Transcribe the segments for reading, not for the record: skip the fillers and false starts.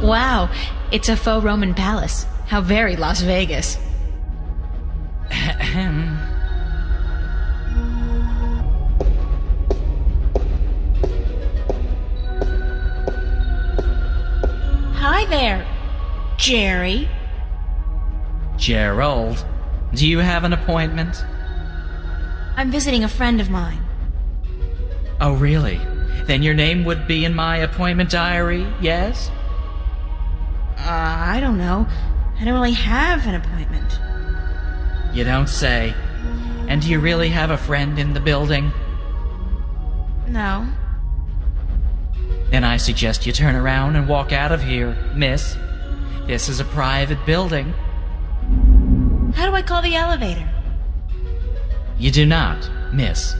Wow, it's a faux Roman palace. How very Las Vegas. Hi there, Jerry. Gerald, do you have an appointment? I'm visiting a friend of mine. Oh, really? Then your name would be in my appointment diary, yes? I don't know. I don't really have an appointment. You don't say. And do you really have a friend in the building? No. Then I suggest you turn around and walk out of here, miss. This is a private building. How do I call the elevator? You do not, miss.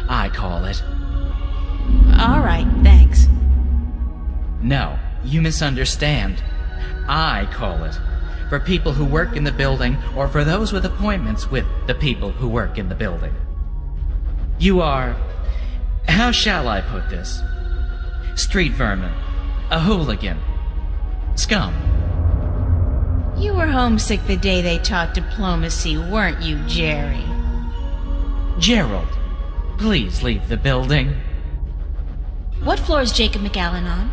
I call it. All right, thanks. No, you misunderstand. I call it. For people who work in the building, or for those with appointments with the people who work in the building. You are... how shall I put this? Street vermin. A hooligan. Scum. You were homesick the day they taught diplomacy, weren't you, Jerry? Gerald, please leave the building. What floor is Jacob McAllen on?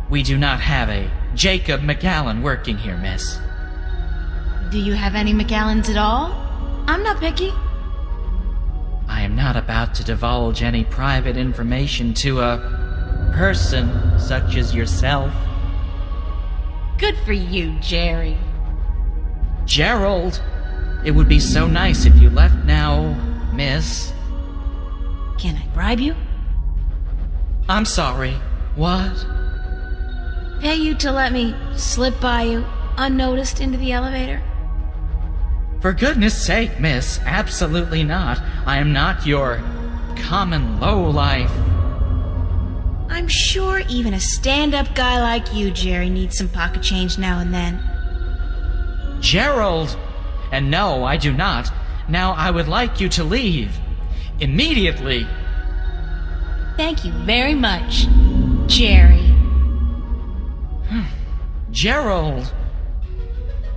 We do not have a Jacob McAllen working here, miss. Do you have any McAllens at all? I'm not picky. I am not about to divulge any private information to a person such as yourself. Good for you, Jerry. Gerald, it would be so nice if you left now, miss. Can I bribe you? I'm sorry. What? Pay you to let me slip by you unnoticed into the elevator? For goodness sake, miss, absolutely not. I am not your common lowlife. I'm sure even a stand-up guy like you, Jerry, needs some pocket change now and then. Gerald! And no, I do not. Now I would like you to leave. Immediately. Thank you very much, Jerry. Gerald!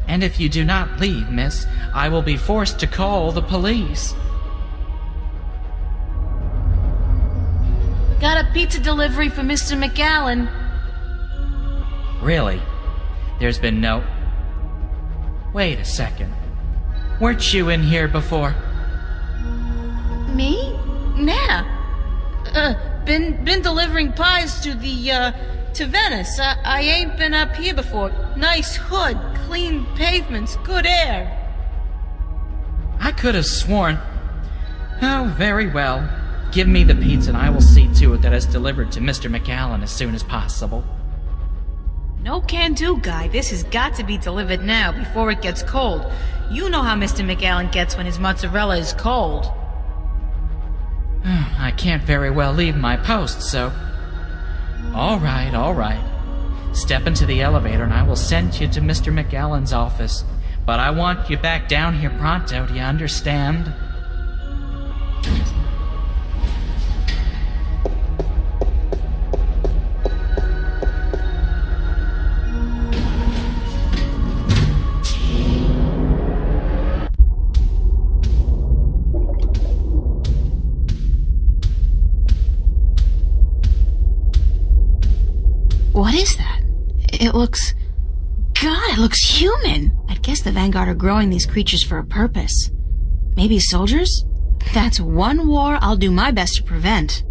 And if you do not leave, miss, I will be forced to call the police. Got a pizza delivery for Mr. McAllen. Really? There's been no... Wait a second. Weren't you in here before? Me? Nah. Been delivering pies to Venice. I ain't been up here before. Nice hood, clean pavements, good air. I could have sworn... Oh, very well. Give me the pizza and I will see to it that it's delivered to Mr. McAllen as soon as possible. No can-do, guy. This has got to be delivered now before it gets cold. You know how Mr. McAllen gets when his mozzarella is cold. I can't very well leave my post, so... All right. Step into the elevator and I will send you to Mr. McAllen's office. But I want you back down here pronto, do you understand? What is that? It looks... God, it looks human! I'd guess the Vanguard are growing these creatures for a purpose. Maybe soldiers? That's one war I'll do my best to prevent.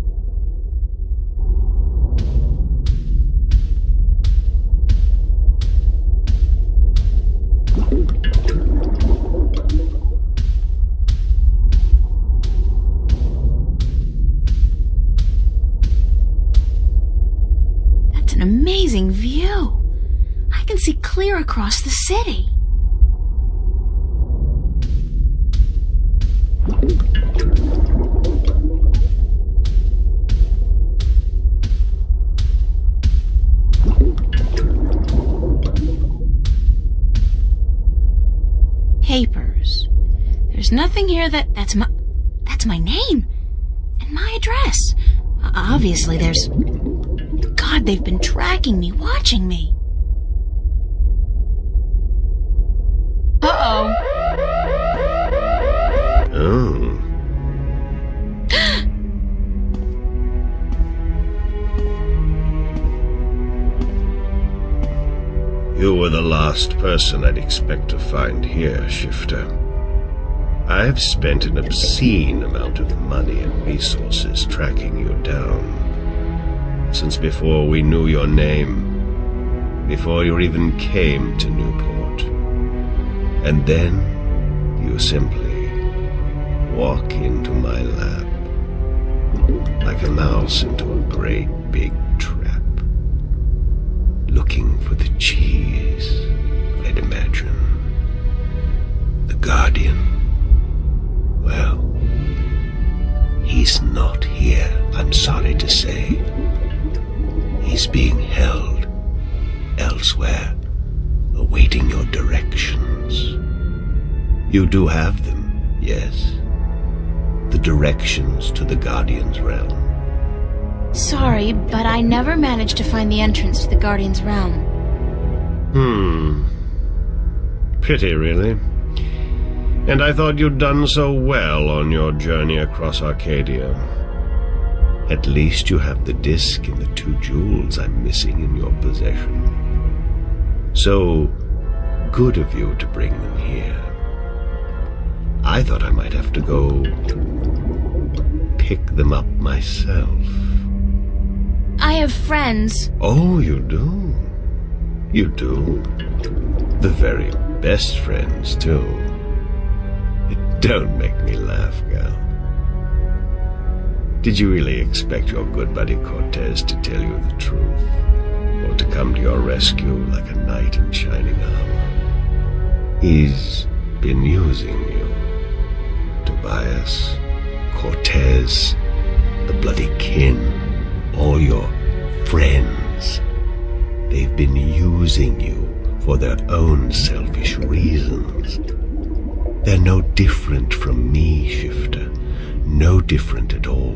An amazing view. I can see clear across the city. Papers. There's nothing here that's my name and my address. Obviously there's... God, God, they've been tracking me, watching me. Uh-oh. Oh. You were the last person I'd expect to find here, Shifter. I've spent an obscene amount of money and resources tracking you down. Since before we knew your name, before you even came to Newport. And then you simply walk into my lap, like a mouse into a great big trap, looking for the cheese, I'd imagine. The Guardian. Well, he's not here, I'm sorry to say. He's being held elsewhere, awaiting your directions. You do have them, yes? The directions to the Guardian's realm. Sorry, but I never managed to find the entrance to the Guardian's realm. Pity, really. And I thought you'd done so well on your journey across Arcadia. At least you have the disc and the 2 jewels I'm missing in your possession. So good of you to bring them here. I thought I might have to go pick them up myself. I have friends. Oh, you do? You do? The very best friends, too. Don't make me laugh, gal. Did you really expect your good buddy Cortez to tell you the truth? Or to come to your rescue like a knight in shining armor? He's been using you. Tobias, Cortez, the bloody kin, all your friends. They've been using you for their own selfish reasons. They're no different from me, Shifter. No different at all.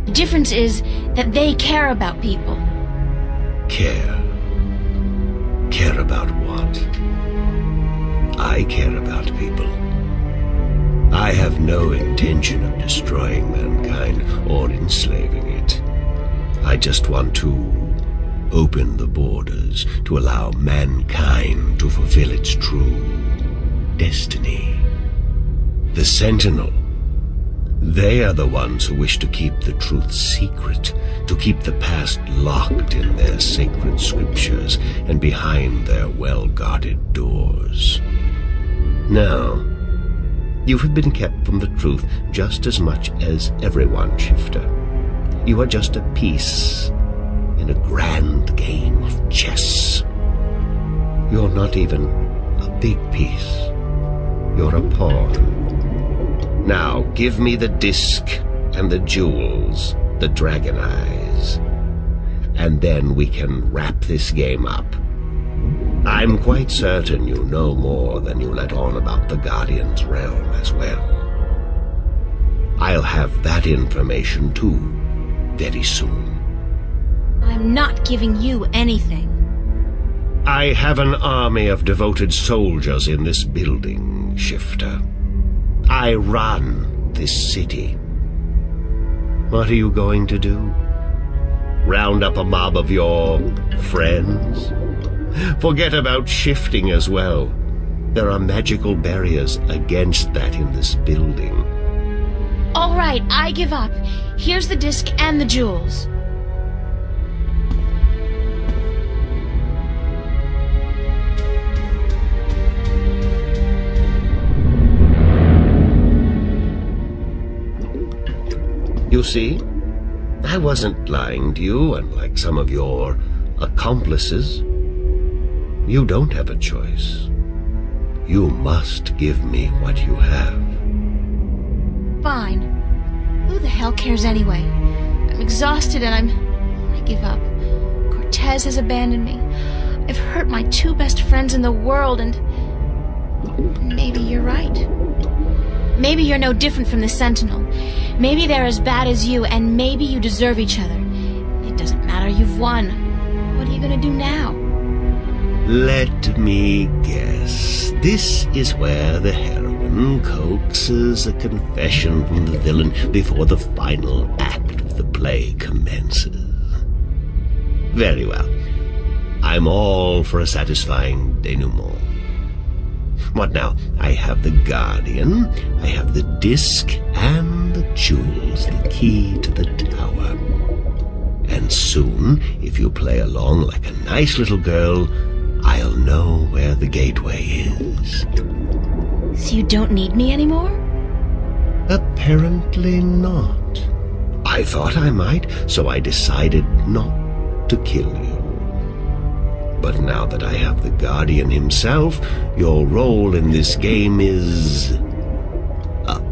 The difference is that they care about people. Care? Care about what? I care about people. I have no intention of destroying mankind or enslaving it. I just want to open the borders to allow mankind to fulfill its true destiny. The Sentinel. They are the ones who wish to keep the truth secret, to keep the past locked in their sacred scriptures and behind their well-guarded doors. Now, you have been kept from the truth just as much as everyone, Shifter. You are just a piece in a grand game of chess. You're not even a big piece. You're a pawn. Now, give me the disc and the jewels, the dragon eyes, and then we can wrap this game up. I'm quite certain you know more than you let on about the Guardian's realm as well. I'll have that information too, very soon. I'm not giving you anything. I have an army of devoted soldiers in this building, Shifter. I run this city. What are you going to do? Round up a mob of your friends? Forget about shifting as well. There are magical barriers against that in this building. All right, I give up. Here's the disc and the jewels. You see, I wasn't lying to you, unlike some of your accomplices. You don't have a choice. You must give me what you have. Fine. Who the hell cares anyway? I'm exhausted and I give up. Cortez has abandoned me. I've hurt my 2 best friends in the world and maybe you're right. Maybe you're no different from the Sentinel. Maybe they're as bad as you, and maybe you deserve each other. It doesn't matter matter. You've won. What are you gonna do now? Let me guess. This is where the heroine coaxes a confession from the villain before the final act of the play commences. Very well. I'm all for a satisfying denouement. What now? I have the Guardian, I have the disc, and the jewels, the key to the tower. And soon, if you play along like a nice little girl, I'll know where the gateway is. So you don't need me anymore? Apparently not. I thought I might, so I decided not to kill you. But now that I have the Guardian himself, your role in this game is up.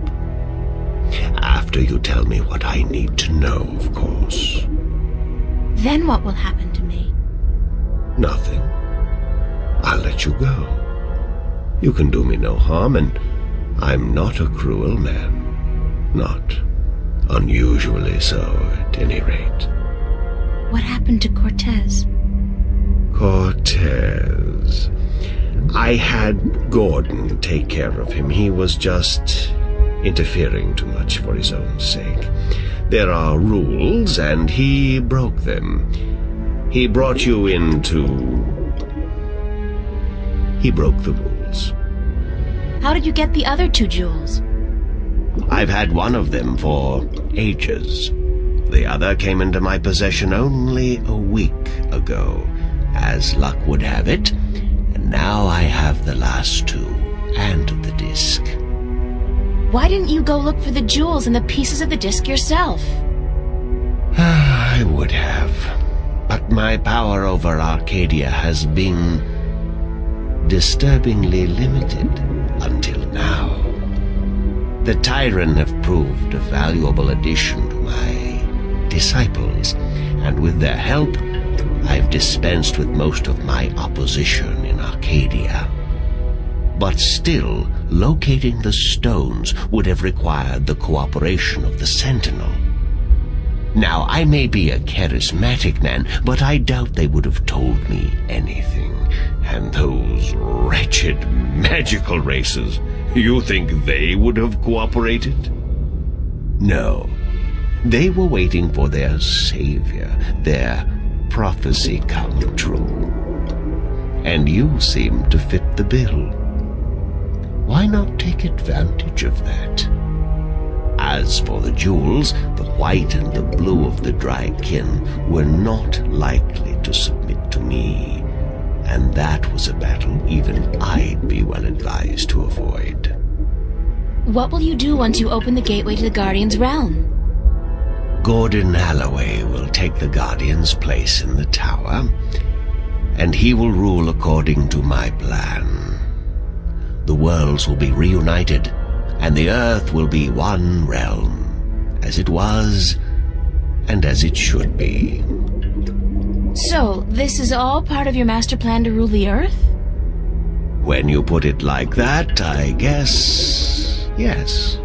After you tell me what I need to know, of course. Then what will happen to me? Nothing. I'll let you go. You can do me no harm, and I'm not a cruel man. Not unusually so, at any rate. What happened to Cortez? Cortez. I had Gordon take care of him. He was just interfering too much for his own sake. There are rules, and he broke them. He brought you into... He broke the rules. How did you get the other 2 jewels? I've had one of them for ages. The other came into my possession only a week ago, as luck would have it, and now I have the last 2 and the disc. Why didn't you go look for the jewels and the pieces of the disc yourself? I would have, but my power over Arcadia has been disturbingly limited until now. The Tyran have proved a valuable addition to my disciples, and with their help, I've dispensed with most of my opposition in Arcadia. But still, locating the stones would have required the cooperation of the Sentinel. Now, I may be a charismatic man, but I doubt they would have told me anything. And those wretched magical races, you think they would have cooperated? No. They were waiting for their savior, their prophecy come true. And you seem to fit the bill. Why not take advantage of that? As for the jewels, the white and the blue of the Drykin were not likely to submit to me, and that was a battle even I'd be well advised to avoid. What will you do once you open the gateway to the Guardian's realm? Gordon Alloway will take the Guardian's place in the tower, and he will rule according to my plan. The worlds will be reunited, and the Earth will be one realm, as it was, and as it should be. So, this is all part of your master plan to rule the Earth? When you put it like that, I guess, yes.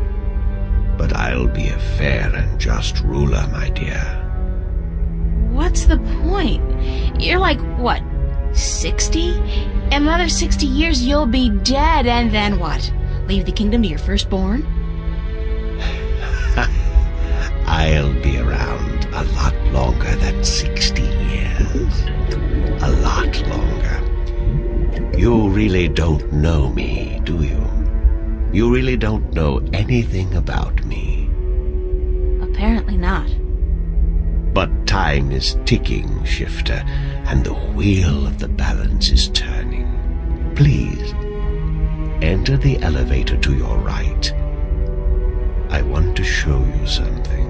But I'll be a fair and just ruler, my dear. What's the point? You're like, what, 60? In another 60 years you'll be dead, and then what? Leave the kingdom to your firstborn? I'll be around a lot longer than 60 years. A lot longer. You really don't know me, do you? You really don't know anything about me. Apparently not. But time is ticking, Shifter, and the wheel of the balance is turning. Please, enter the elevator to your right. I want to show you something.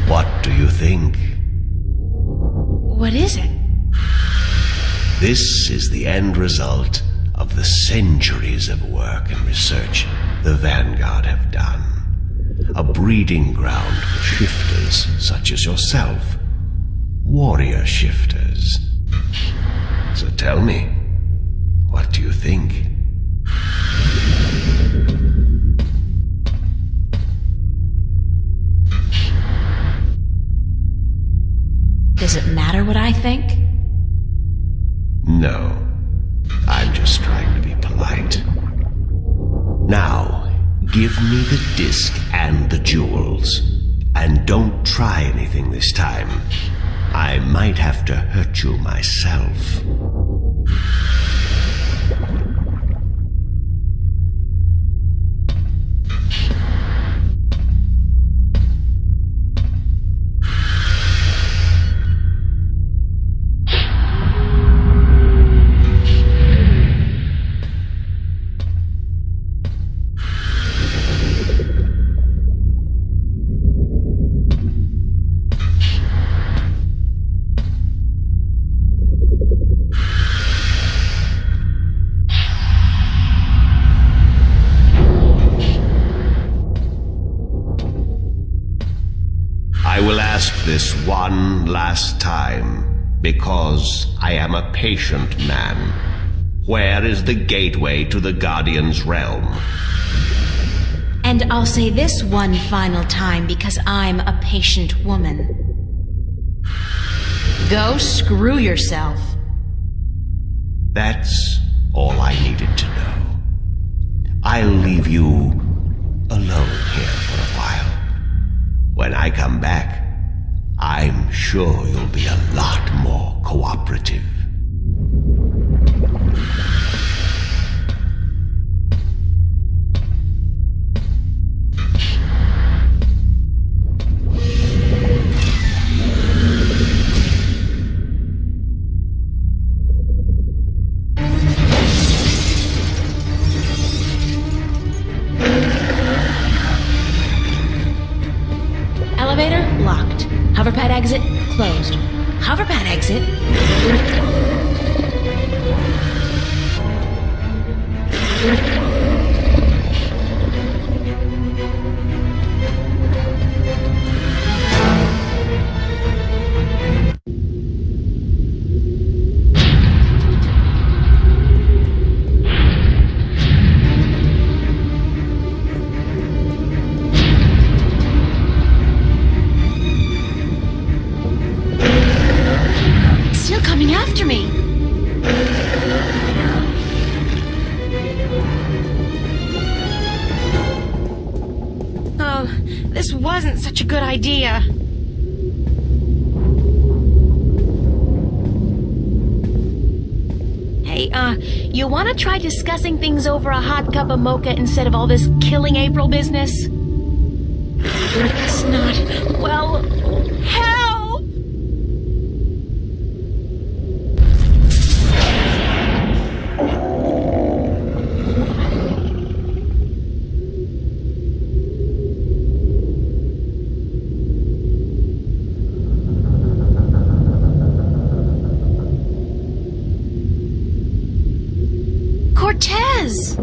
What do you think? What is it? This is the end result of the centuries of work and research the Vanguard have done. A breeding ground for shifters such as yourself. Warrior shifters. So tell me, what do you think? Does it matter what I think? No. I'm just trying to be polite. Now, give me the disc and the jewels. And don't try anything this time. I might have to hurt you myself. I will ask this one last time, because I am a patient man. Where is the gateway to the Guardian's realm? And I'll say this one final time because I'm a patient woman. Go screw yourself. That's all I needed to know. I'll leave you alone here for a while. When I come back, I'm sure you'll be a lot more cooperative. Elevator locked. Hoverpad exit closed. Hoverpad exit. After me. Oh, this wasn't such a good idea. Hey, you want to try discussing things over a hot cup of mocha instead of all this killing April business? I guess not. Well, help! Cortez!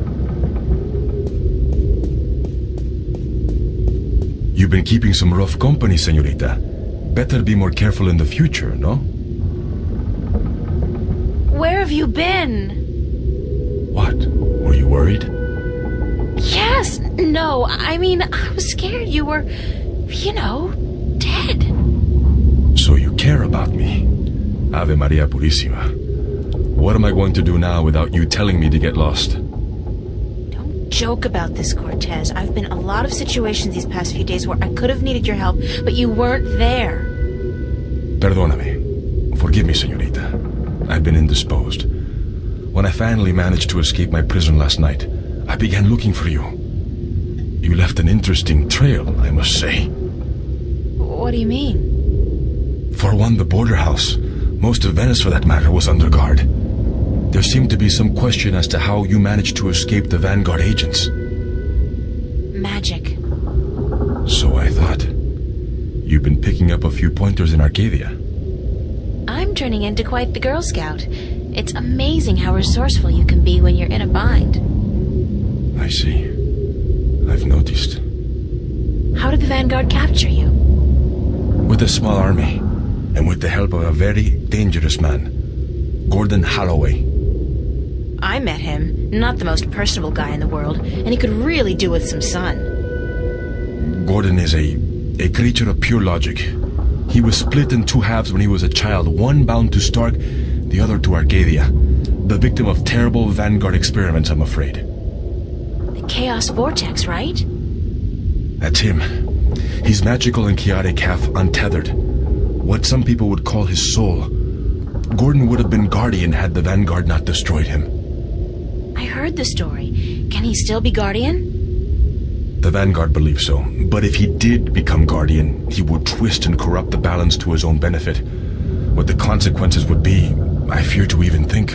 You've been keeping some rough company, señorita. Better be more careful in the future, no? Where have you been? What? Were you worried? Yes, no, I mean, I was scared you were, dead. So you care about me. Ave Maria Purísima. What am I going to do now without you telling me to get lost? Don't joke about this, Cortez. I've been in a lot of situations these past few days where I could have needed your help, but you weren't there. Perdóname. Forgive me, señorita. I've been indisposed. When I finally managed to escape my prison last night, I began looking for you. You left an interesting trail, I must say. What do you mean? For one, the border house, most of Venice for that matter, was under guard. There seemed to be some question as to how you managed to escape the Vanguard agents. Magic. So I thought. You've been picking up a few pointers in Arcadia. I'm turning into quite the Girl Scout. It's amazing how resourceful you can be when you're in a bind. I see. I've noticed. How did the Vanguard capture you? With a small army, and with the help of a very dangerous man, Gordon Holloway. I met him. Not the most personable guy in the world, and he could really do with some sun. Gordon is a creature of pure logic. He was split in two halves when he was a child, one bound to Stark, the other to Arcadia. The victim of terrible Vanguard experiments, I'm afraid. The Chaos Vortex, right? That's him. He's magical and chaotic, half untethered. What some people would call his soul. Gordon would have been Guardian had the Vanguard not destroyed him. I heard the story. Can he still be Guardian? The Vanguard believes so, but if he did become Guardian, he would twist and corrupt the balance to his own benefit. What the consequences would be, I fear to even think.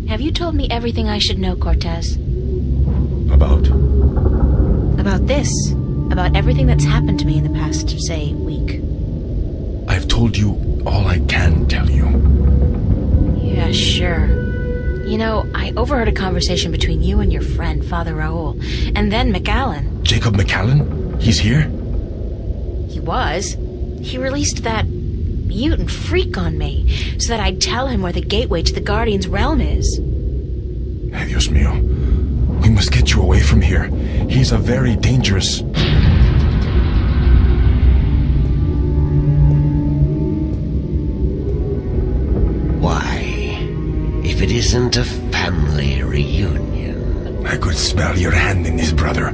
Have you told me everything I should know, Cortez? About? About this. About everything that's happened to me in the past, say, week. I've told you all I can tell you. Yeah, sure. You know, I overheard a conversation between you and your friend, Father Raoul, and then McAllen. Jacob McAllen? He's here? He was. He released that mutant freak on me, so that I'd tell him where the gateway to the Guardian's realm is. Ay, Dios mío. We must get you away from here. He's a very dangerous... Why, if it isn't a family reunion. I could smell your hand in this, brother.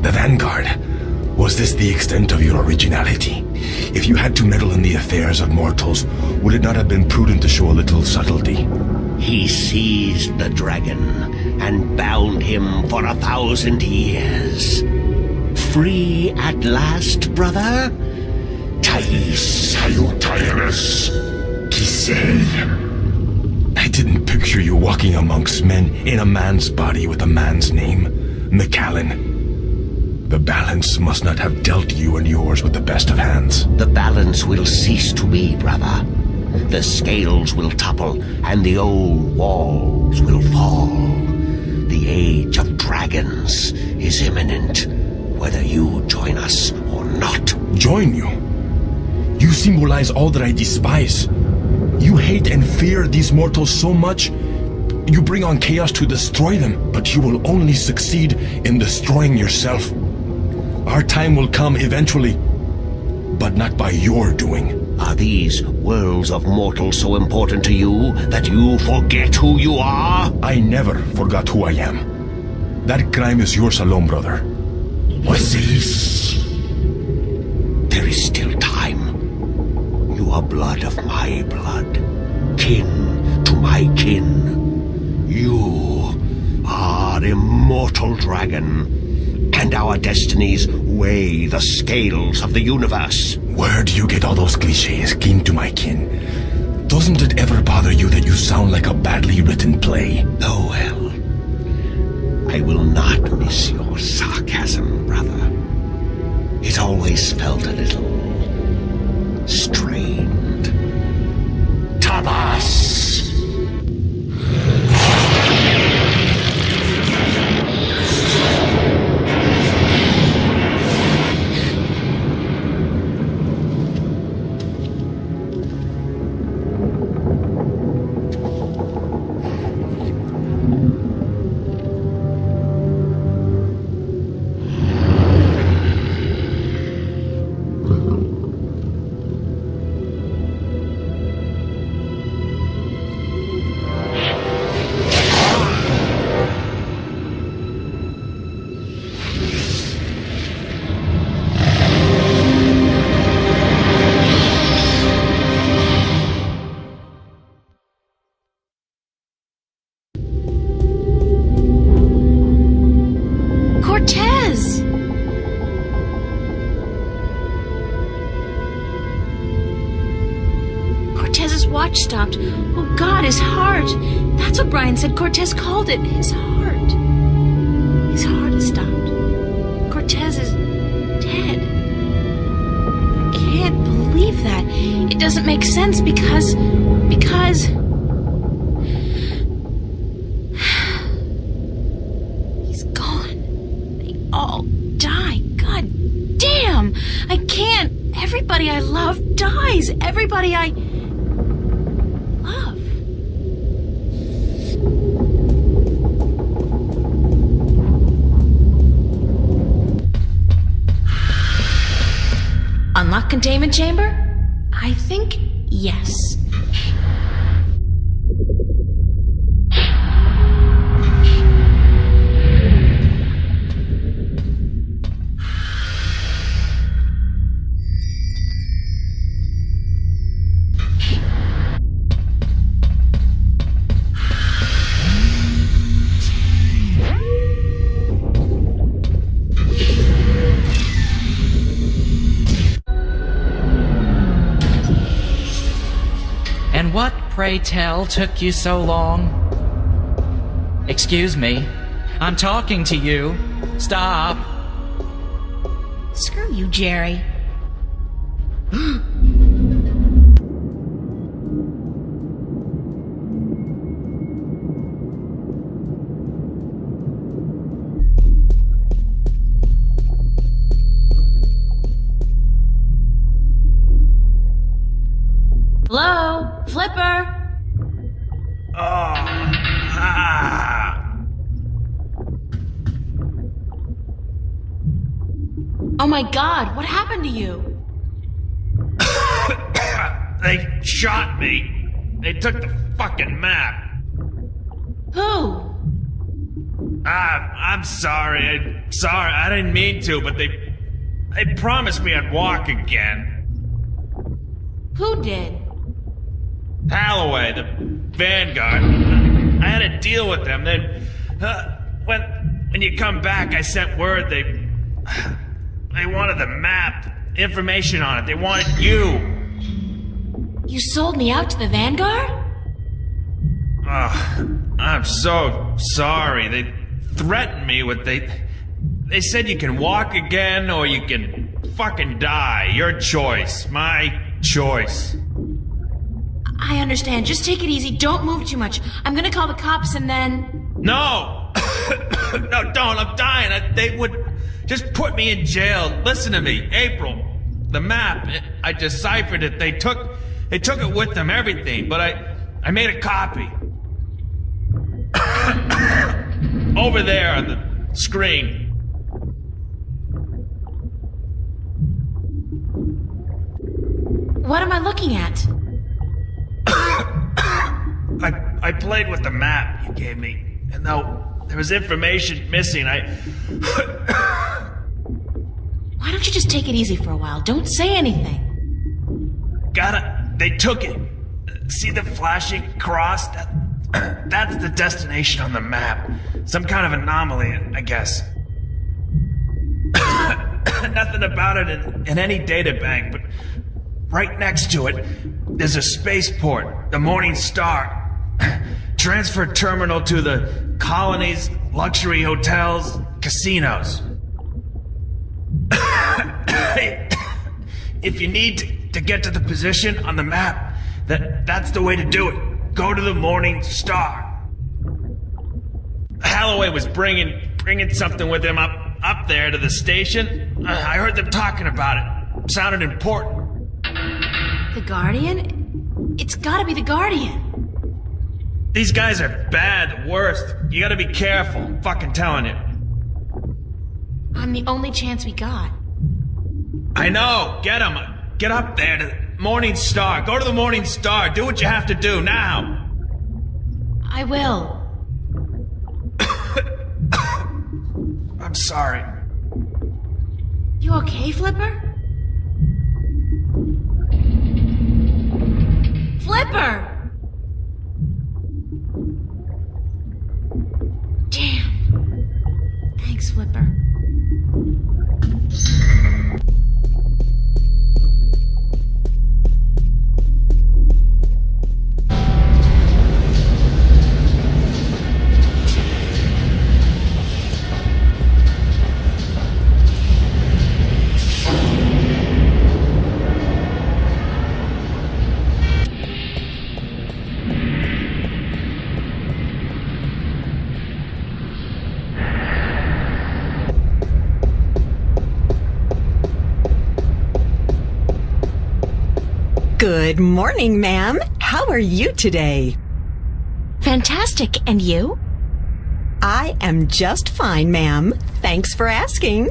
The Vanguard. Was this the extent of your originality? If you had to meddle in the affairs of mortals, would it not have been prudent to show a little subtlety? He seized the dragon and bound him for 1,000 years. Free at last, brother? Thais Salutaris Kisei. I didn't picture you walking amongst men in a man's body with a man's name. McAllen. The balance must not have dealt you and yours with the best of hands. The balance will cease to be, brother. The scales will topple, and the old walls will fall. The age of dragons is imminent, whether you join us or not. Join you? You symbolize all that I despise. You hate and fear these mortals so much, you bring on chaos to destroy them, but you will only succeed in destroying yourself. Our time will come eventually, but not by your doing. Are these worlds of mortals so important to you that you forget who you are? I never forgot who I am. That crime is yours alone, brother. What's this? There is still time. You are blood of my blood, kin to my kin. You are immortal dragon, and our destinies weigh the scales of the universe. Where do you get all those cliches, kin to my kin? Doesn't it ever bother you that you sound like a badly written play? Oh well, I will not miss your sarcasm, brother. It always felt a little strained. Tabas! Cortez's watch stopped. Oh God, his heart. That's what Brian said Cortez called it. His heart. His heart has stopped. Cortez is dead. I can't believe that. It doesn't make sense because... He's gone. They all died. God God damn! I can't. Everybody I love dies. Everybody I love. Unlock containment chamber? I think yes. And what, pray tell, took you so long? Excuse me. I'm talking to you. Stop. Screw you, Jerry. Hello? Flipper? Oh my god, what happened to you? They shot me. They took the fucking map. Who? I'm sorry. Sorry, I didn't mean to, but they promised me I'd walk again. Who did? Halloway, the Vanguard. I had a deal with them. Then, when you come back, I sent word they wanted the map, information on it. They wanted you. You sold me out to the Vanguard? I'm so sorry. They threatened me with they said you can walk again or you can fucking die. Your choice. My choice. I understand. Just take it easy. Don't move too much. I'm gonna call the cops and then... No! No, don't. I'm dying. They would just put me in jail. Listen to me. April. The map. I deciphered it. They took it with them, everything. But I made a copy. Over there on the screen. What am I looking at? I played with the map you gave me, and though there was information missing, Why don't you just take it easy for a while? Don't say anything. They took it. See the flashing cross? That's the destination on the map. Some kind of anomaly, I guess. Nothing about it in any data bank, but right next to it, there's a spaceport, the Morning Star. Transfer terminal to the colonies, luxury hotels, casinos. If you need to get to the position on the map, that's the way to do it. Go to the Morning Star. Halloway was bringing something with him up there to the station. I heard them talking about it. Sounded important. The Guardian? It's gotta be the Guardian. These guys are bad, worst. You gotta be careful. I'm fucking telling you. I'm the only chance we got. I know. Get them. Get up there to the Morning Star. Go to the Morning Star. Do what you have to do now. I will. I'm sorry. You okay, Flipper? Flipper! Damn. Thanks, Flipper. Good morning, ma'am. How are you today? Fantastic. And you? I am just fine, ma'am. Thanks for asking.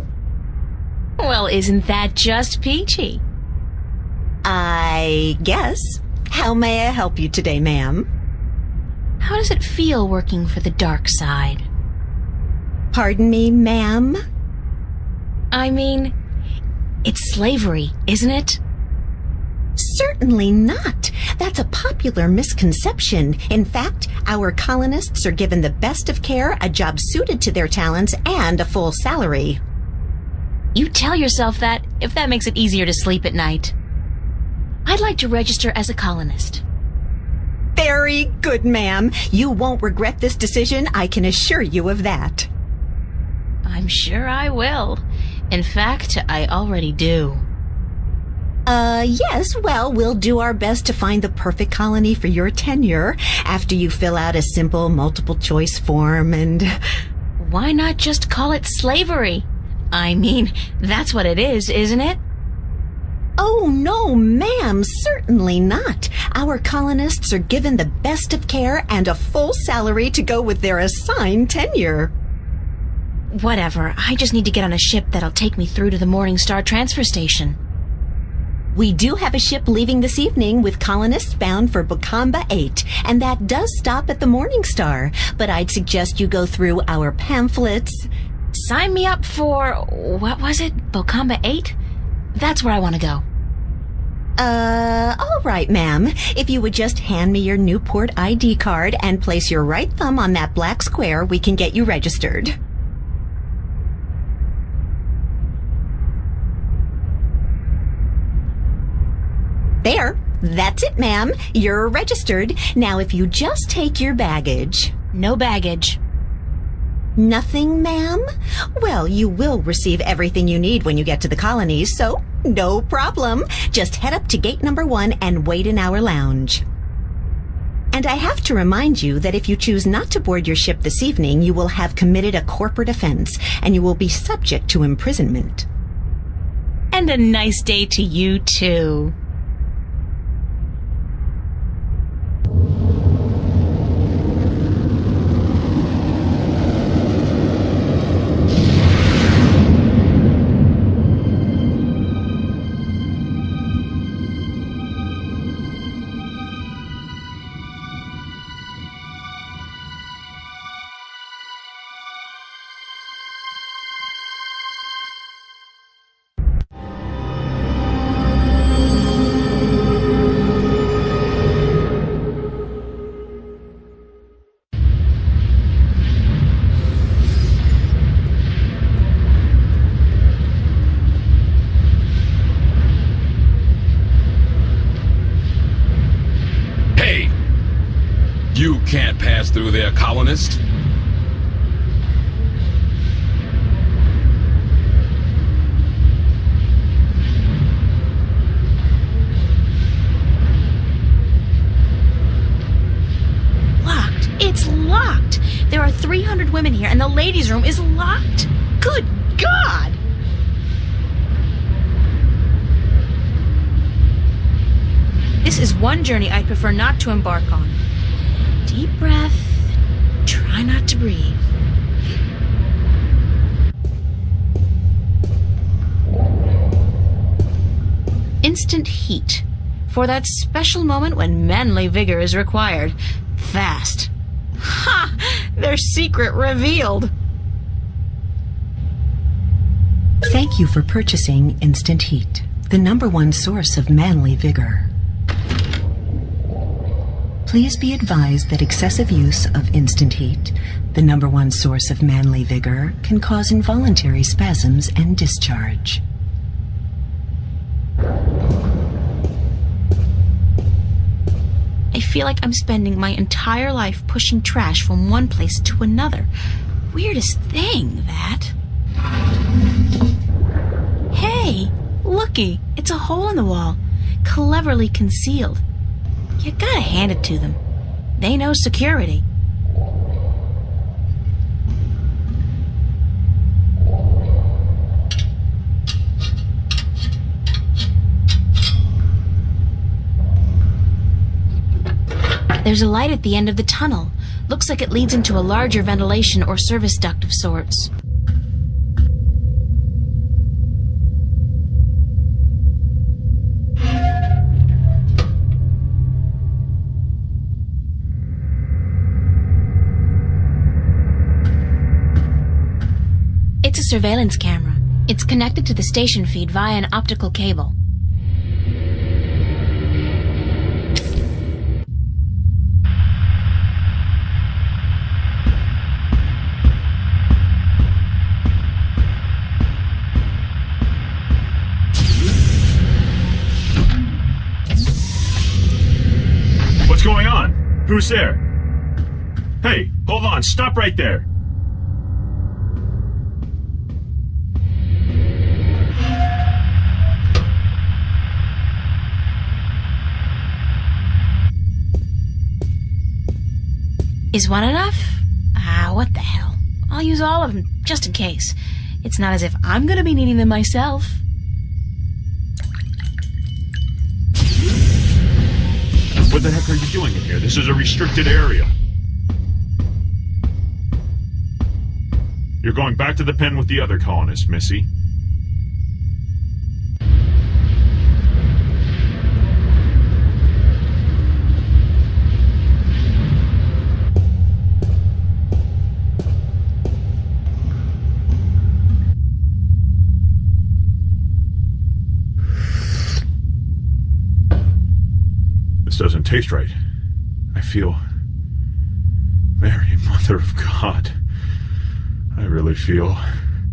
Well, isn't that just peachy? I guess. How may I help you today, ma'am? How does it feel working for the dark side? Pardon me, ma'am? I mean, it's slavery, isn't it? Certainly not. That's a popular misconception. In fact, our colonists are given the best of care, a job suited to their talents, and a full salary. You tell yourself that if that makes it easier to sleep at night. I'd like to register as a colonist. Very good, ma'am. You won't regret this decision, I can assure you of that. I'm sure I will. In fact, I already do. Yes, well, we'll do our best to find the perfect colony for your tenure after you fill out a simple multiple choice form and... Why not just call it slavery? I mean, that's what it is, isn't it? Oh, no, ma'am, certainly not. Our colonists are given the best of care and a full salary to go with their assigned tenure. Whatever, I just need to get on a ship that'll take me through to the Morningstar transfer station. We do have a ship leaving this evening with colonists bound for Bokamba 8, and that does stop at the Morningstar, but I'd suggest you go through our pamphlets. Sign me up for, what was it, Bokamba 8? That's where I want to go. All right, ma'am. If you would just hand me your Newport ID card and place your right thumb on that black square, we can get you registered. There. That's it, ma'am. You're registered. Now, if you just take your baggage. No baggage. Nothing, ma'am? Well, you will receive everything you need when you get to the colonies, so no problem. Just head up to gate number 1 and wait in our lounge. And I have to remind you that if you choose not to board your ship this evening, you will have committed a corporate offense, and you will be subject to imprisonment. And a nice day to you, too. You can't pass through there, colonist. Locked. It's locked. There are 300 women here, and the ladies' room is locked. Good God! This is one journey I'd prefer not to embark on. Deep breath. Try not to breathe. Instant heat. For that special moment when manly vigor is required. Fast. Ha! Their secret revealed. Thank you for purchasing Instant Heat, the #1 source of manly vigor. Please be advised that excessive use of Instant Heat, the #1 source of manly vigor, can cause involuntary spasms and discharge. I feel like I'm spending my entire life pushing trash from one place to another. Weirdest thing, that. Hey, looky, it's a hole in the wall, cleverly concealed. You gotta hand it to them. They know security. There's a light at the end of the tunnel. Looks like it leads into a larger ventilation or service duct of sorts. It's a surveillance camera. It's connected to the station feed via an optical cable. What's going on? Who's there? Hey, hold on, stop right there. Is one enough? What the hell. I'll use all of them, just in case. It's not as if I'm gonna be needing them myself. What the heck are you doing in here? This is a restricted area. You're going back to the pen with the other colonists, Missy. This doesn't taste right. I feel... Mary, Mother of God. I really feel...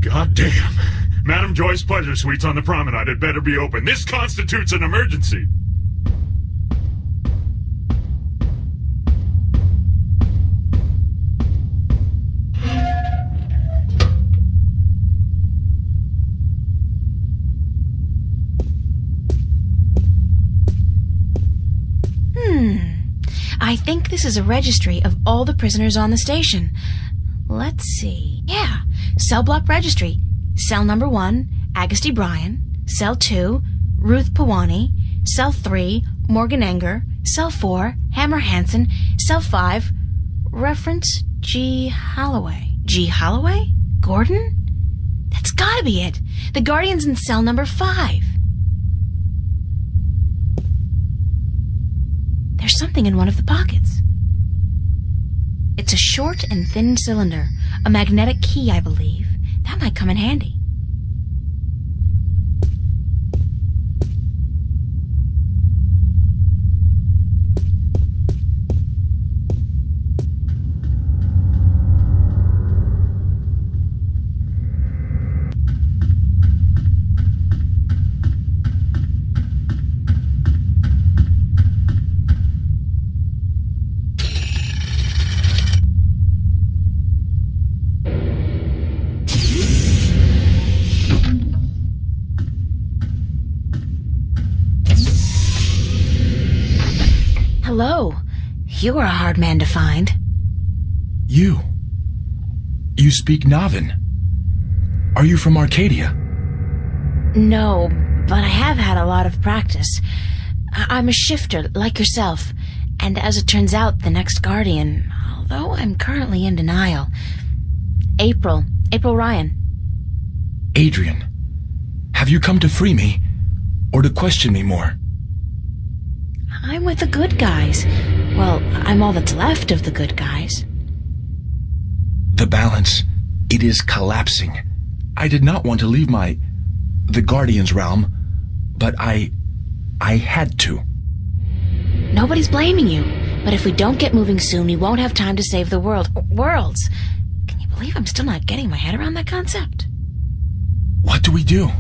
God damn. Madam Joy's Pleasure Suites on the promenade had better be open. This constitutes an emergency. I think this is a registry of all the prisoners on the station. Let's see. Yeah, cell block registry. Cell number 1, Agusty Bryan. Cell 2, Ruth Pawani. Cell 3, Morgan Enger. Cell 4, Hammer Hansen. Cell 5, reference G. Holloway. G. Holloway? Gordon? That's gotta be it. The Guardian's in cell number 5. There's something in one of the pockets. It's a short and thin cylinder, a magnetic key, I believe. That might come in handy. Hello. You're a hard man to find. You speak Navin. Are you from Arcadia? No, but I have had a lot of practice. I'm a shifter, like yourself. And as it turns out, the next Guardian, although I'm currently in denial. April Ryan. Adrian, have you come to free me or to question me more? I'm with the good guys. Well, I'm all that's left of the good guys. The balance, it is collapsing. I did not want to leave the Guardian's realm, but I had to. Nobody's blaming you, but if we don't get moving soon, we won't have time to save the world. Worlds. Can you believe I'm still not getting my head around that concept? What do we do?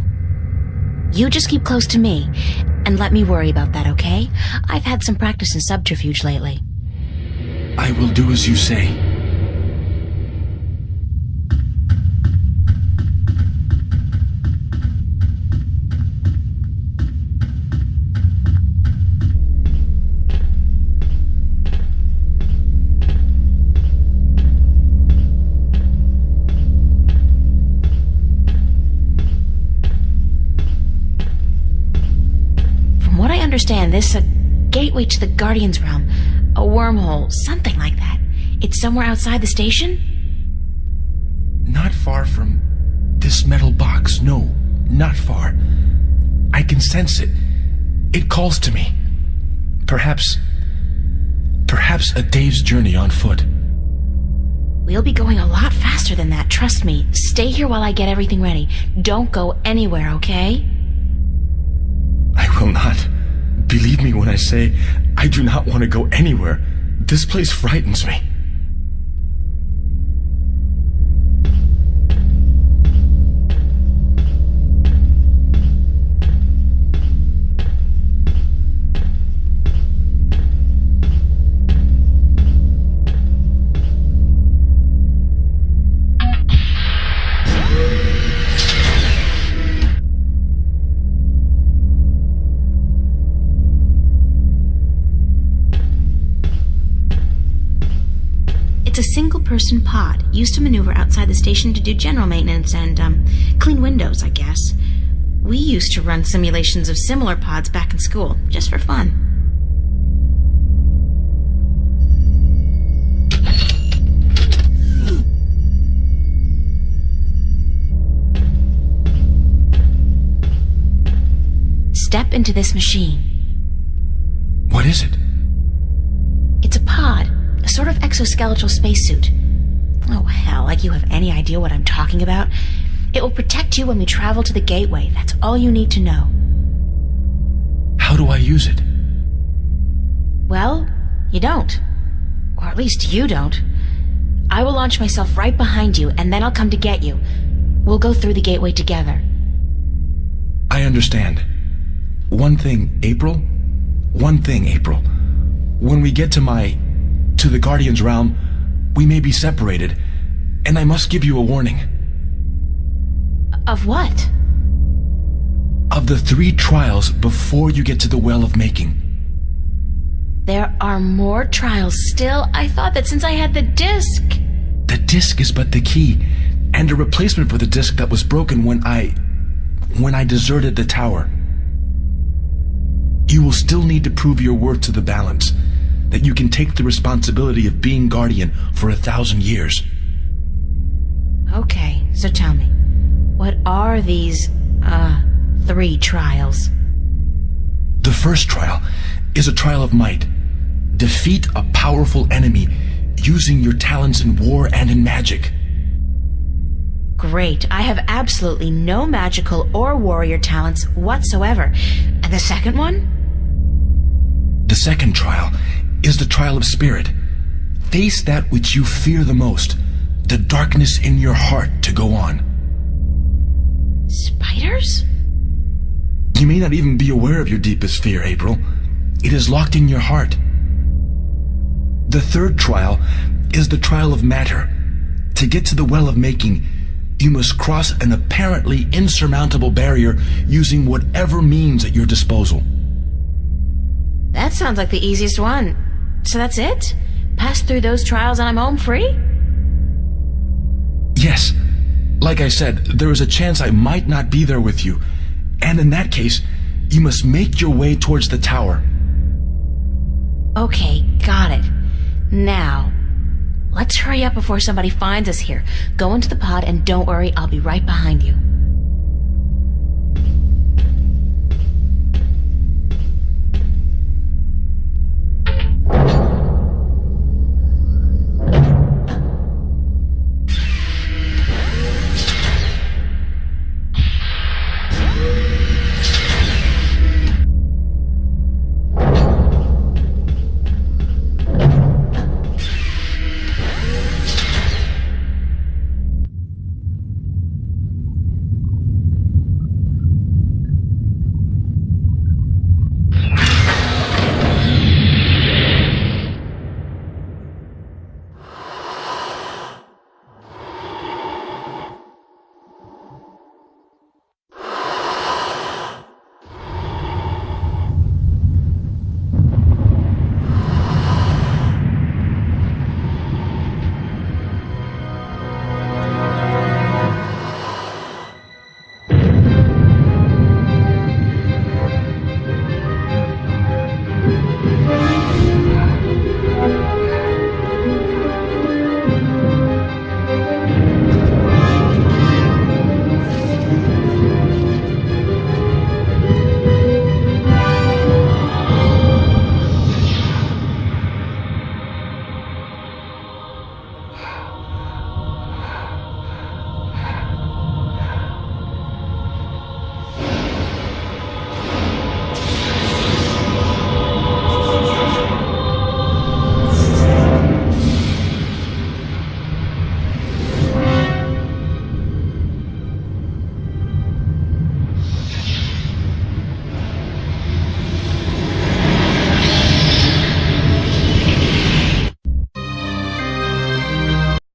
You just keep close to me, and let me worry about that, okay? I've had some practice in subterfuge lately. I will do as you say. From what I understand, this is a gateway to the Guardian's realm. a wormhole, something like that. It's somewhere outside the station? Not far from this metal box. No, not far. I can sense it. It calls to me. Perhaps a day's journey on foot. We'll be going a lot faster than that, trust me. Stay here while I get everything ready. Don't go anywhere, okay? I will not. Believe me when I say I do not want to go anywhere. This place frightens me. It's a single-person pod used to maneuver outside the station to do general maintenance and, clean windows, I guess. We used to run simulations of similar pods back in school, just for fun. Step into this machine. What is it? It's a pod. A sort of exoskeletal spacesuit. Oh, hell, like you have any idea what I'm talking about. It will protect you when we travel to the gateway. That's all you need to know. How do I use it? Well, you don't. Or at least you don't. I will launch myself right behind you, and then I'll come to get you. We'll go through the gateway together. I understand. One thing, April. When we get to the Guardian's realm, we may be separated, and I must give you a warning. Of what? Of the 3 trials before you get to the Well of Making. There are more trials still? I thought that since I had the disc. The disc is but the key, and a replacement for the disc that was broken when I deserted the tower. You will still need to prove your worth to the balance, that you can take the responsibility of being Guardian for 1,000 years. Okay, so tell me, what are these, 3 trials? The first trial is a trial of might. Defeat a powerful enemy using your talents in war and in magic. Great, I have absolutely no magical or warrior talents whatsoever. And the second one? The second trial is the trial of spirit. Face that which you fear the most, the darkness in your heart to go on. Spiders? You may not even be aware of your deepest fear, April. It is locked in your heart. The third trial is the trial of matter. To get to the Well of Making, you must cross an apparently insurmountable barrier using whatever means at your disposal. That sounds like the easiest one. So that's it? Pass through those trials and I'm home free? Yes. Like I said, there is a chance I might not be there with you. And in that case, you must make your way towards the tower. Okay, got it. Now, let's hurry up before somebody finds us here. Go into the pod and don't worry, I'll be right behind you.